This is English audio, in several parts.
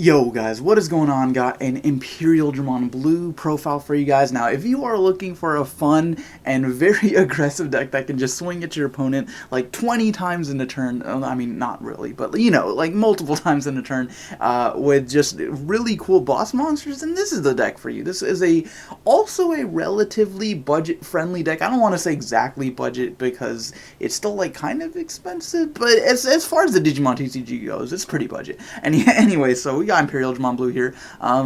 Yo guys, what is going on? Got an Imperialdramon blue profile for you guys. Now, if you are looking for a fun and very aggressive deck that can just swing at your opponent like 20 times in a turn, I mean, not really, but you know, like multiple times in a turn, with just really cool boss monsters, then this is the deck for you. This is also a relatively budget-friendly deck. I don't want to say exactly budget because it's still like kind of expensive, but as far as the Digimon TCG goes, it's pretty budget. And anyway, so we got Imperialdramon Blue here,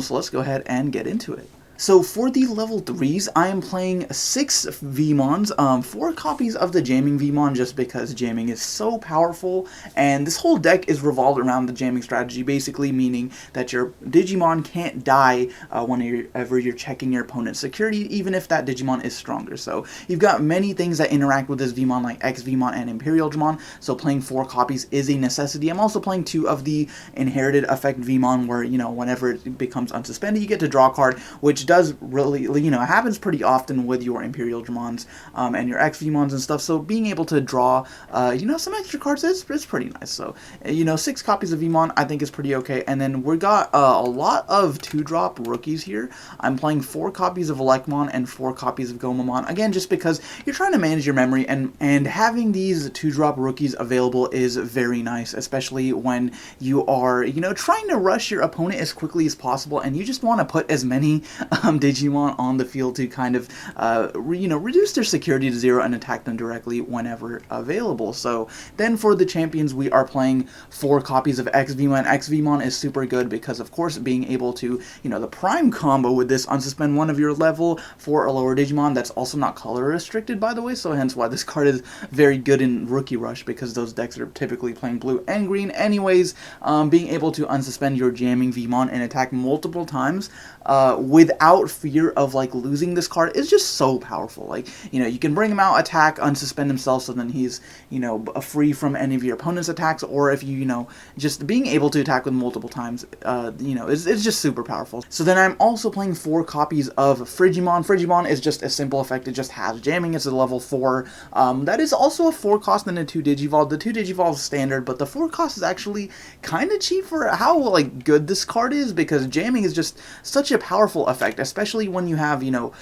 so let's go ahead and get into it. So for the level 3s, I am playing 6 Vmons, 4 copies of the Jamming Vmon just because jamming is so powerful, and this whole deck is revolved around the jamming strategy, basically meaning that your Digimon can't die whenever you're checking your opponent's security, even if that Digimon is stronger. So you've got many things that interact with this Vmon like X Vmon and Imperialdramon, so playing 4 copies is a necessity. I'm also playing 2 of the Inherited Effect Vmon where, you know, whenever it becomes unsuspended, you get to draw a card, which does really, you know, happens pretty often with your Imperialdramons and your X-Vmons and stuff, so being able to draw, you know, some extra cards is pretty nice. So, you know, 6 copies of Vmon I think is pretty okay, and then we got a lot of 2-drop rookies here. I'm playing 4 copies of Elecmon and 4 copies of Gomamon, again, just because you're trying to manage your memory, and having these 2-drop rookies available is very nice, especially when you are, you know, trying to rush your opponent as quickly as possible, and you just want to put as many Digimon on the field to kind of, you know, reduce their security to 0 and attack them directly whenever available. So then for the champions, we are playing 4 copies of X-Vmon. X-Vmon is super good because, of course, being able to, you know, the prime combo with this, unsuspend one of your level for a lower Digimon. That's also not color restricted, by the way, so hence why this card is very good in Rookie Rush, because those decks are typically playing blue and green anyways. Being able to unsuspend your jamming Vmon and attack multiple times without fear of like losing this card is just so powerful. Like, you know, you can bring him out, attack, unsuspend himself, so then he's, you know, free from any of your opponent's attacks, or if you, you know, just being able to attack with multiple times, you know, it's just super powerful. So then I'm also playing 4 copies of Frigimon. Frigimon is just a simple effect, it just has jamming, it's a level 4. That is also a 4 cost and a 2 Digivolve. The 2 Digivolve is standard, but the 4 cost is actually kind of cheap for how, like, good this card is, because jamming is just such a powerful effect, especially when you have, you know,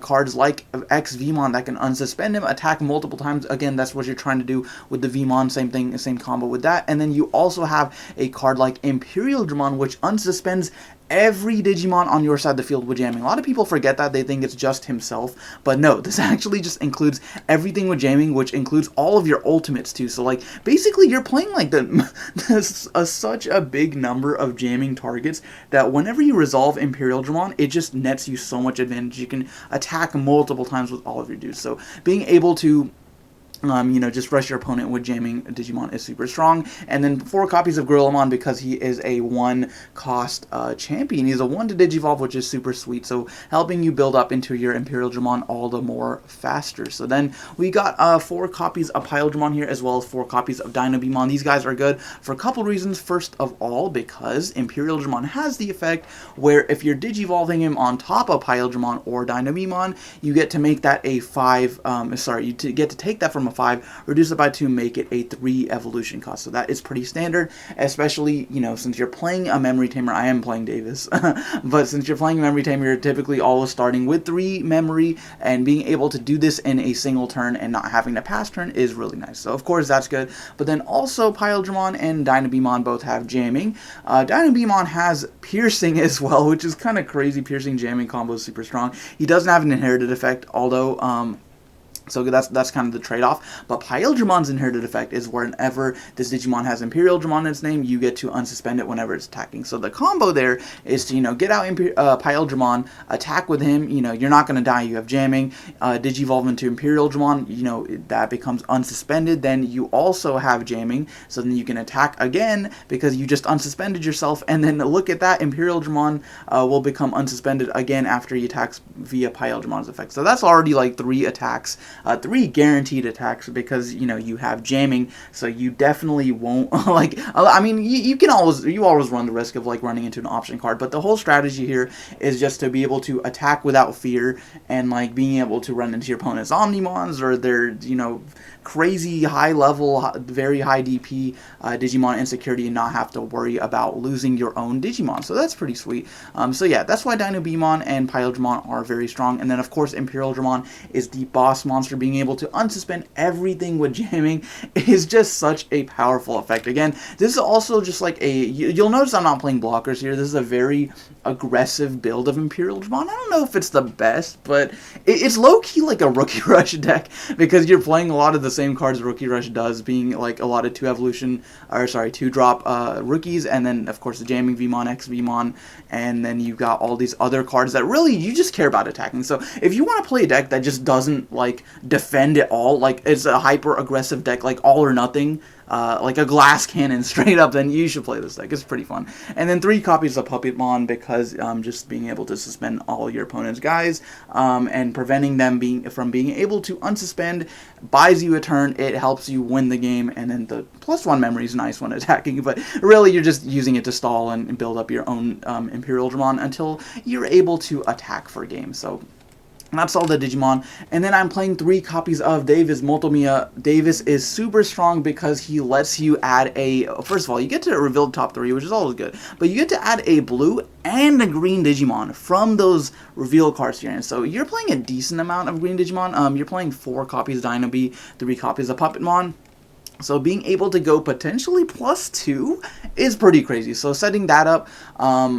cards like X Vmon that can unsuspend him, attack multiple times. Again, that's what you're trying to do with the Vmon, same thing, same combo with that. And then you also have a card like Imperialdramon, which unsuspends every Digimon on your side of the field with jamming. A lot of people forget that, they think it's just himself, but no, this actually just includes everything with jamming, which includes all of your ultimates too. So like, basically you're playing like such a big number of jamming targets that whenever you resolve Imperialdramon, it just nets you so much advantage. You can attack multiple times with all of your dudes. So being able to you know, just rush your opponent with jamming Digimon is super strong. And then 4 copies of Gorillamon because he is a 1 cost champion. He's a 1 to Digivolve, which is super sweet, so helping you build up into your Imperialdramon all the more faster. So then we got 4 copies of Pyldramon here, as well as 4 copies of Dynabemon. These guys are good for a couple reasons. First of all, because Imperialdramon has the effect where if you're Digivolving him on top of Pyldramon or Dynabemon, you get to make that a 5, you get to take that from a 5, reduce it by 2, make it a 3 evolution cost. So that is pretty standard, especially, you know, since you're playing a memory tamer. I am playing Davis, but since you're playing a memory tamer, you're typically always starting with 3 memory, and being able to do this in a single turn and not having to pass turn is really nice. So of course that's good, but then also Pyldramon and Dynabemon both have jamming. Dynabemon has piercing as well, which is kind of crazy. Piercing jamming combo is super strong. He doesn't have an inherited effect, although so that's kind of the trade-off. But Pyeldramon's inherited effect is whenever this Digimon has Imperialdramon in its name, you get to unsuspend it whenever it's attacking. So the combo there is to, you know, get out Pyeldramonn, attack with him, you know, you're not going to die, you have jamming, Digivolve into Imperialdramon, you know, that becomes unsuspended, then you also have jamming, so then you can attack again because you just unsuspended yourself, and then look at that, Imperialdramon will become unsuspended again after he attacks via Pyeldramon's effect. So that's already like 3 attacks. 3 guaranteed attacks, because, you know, you have jamming, so you definitely won't, like, I mean, you always run the risk of, like, running into an option card, but the whole strategy here is just to be able to attack without fear, and, like, being able to run into your opponent's Omnimons, or their, you know, crazy high level, very high DP Digimon insecurity and not have to worry about losing your own Digimon. So that's pretty sweet. So yeah, that's why Dynabemon and Imperialdramon are very strong. And then of course Imperialdramon is the boss monster. Being able to unsuspend everything with jamming is just such a powerful effect. Again, this is also just like you'll notice I'm not playing blockers here. This is a very aggressive build of Imperialdramon. I don't know if it's the best, but it's low-key like a Rookie Rush deck, because you're playing a lot of the same cards Rookie Rush does, being like a lot of 2-drop rookies, and then of course the jamming Vmon, X Vmon, and then you got all these other cards that really you just care about attacking. So if you want to play a deck that just doesn't like defend at all, like it's a hyper aggressive deck, like all or nothing, like a glass cannon straight up, then you should play this deck. It's pretty fun. And then 3 copies of Puppetmon, because just being able to suspend all your opponent's guys and preventing them from being able to unsuspend buys you a turn. It helps you win the game, and then the +1 memory is nice when attacking, but really you're just using it to stall and build up your own Imperialdramon until you're able to attack for game. So that's all the Digimon. And then I'm playing 3 copies of Davis Motomiya. Davis is super strong because he lets you add first of all, you get to reveal the top 3, which is always good, but you get to add a blue and a green Digimon from those reveal cards here. And so you're playing a decent amount of green Digimon. You're playing 4 copies of Dynabe, 3 copies of Puppetmon. So being able to go potentially +2 is pretty crazy. So setting that up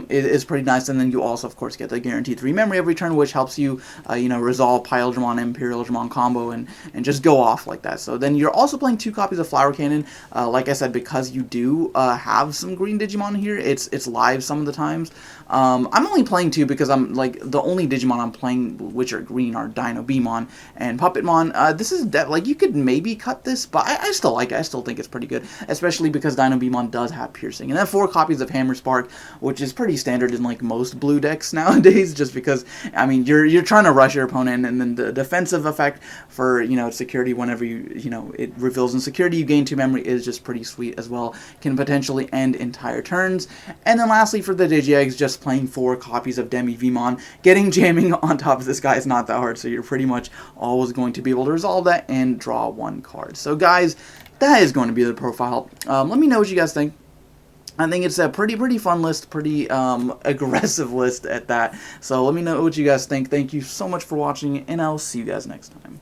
is pretty nice. And then you also, of course, get the guaranteed 3 memory every turn, which helps you, resolve Imperialdramon and Imperialdramon combo and just go off like that. So then you're also playing 2 copies of Flower Cannon. Like I said, because you do have some green Digimon here, it's live some of the times. I'm only playing 2 because I'm like the only Digimon I'm playing which are green are Dynabemon and Puppetmon. This is like you could maybe cut this, but I still like it. I still think it's pretty good, especially because Dynabemon does have piercing. And then 4 copies of Hammer Spark, which is pretty standard in like most blue decks nowadays, just because I mean you're trying to rush your opponent, and then the defensive effect for security whenever it reveals in security you gain 2 memory is just pretty sweet as well. Can potentially end entire turns. And then lastly for the Digi-Eggs, just playing 4 copies of Demi Vmon. Getting jamming on top of this guy is not that hard, so you're pretty much always going to be able to resolve that and draw 1 card. So guys, that is going to be the profile. Let me know what you guys think. I think it's a pretty fun list, pretty aggressive list at that. So let me know what you guys think. Thank you so much for watching, and I'll see you guys next time.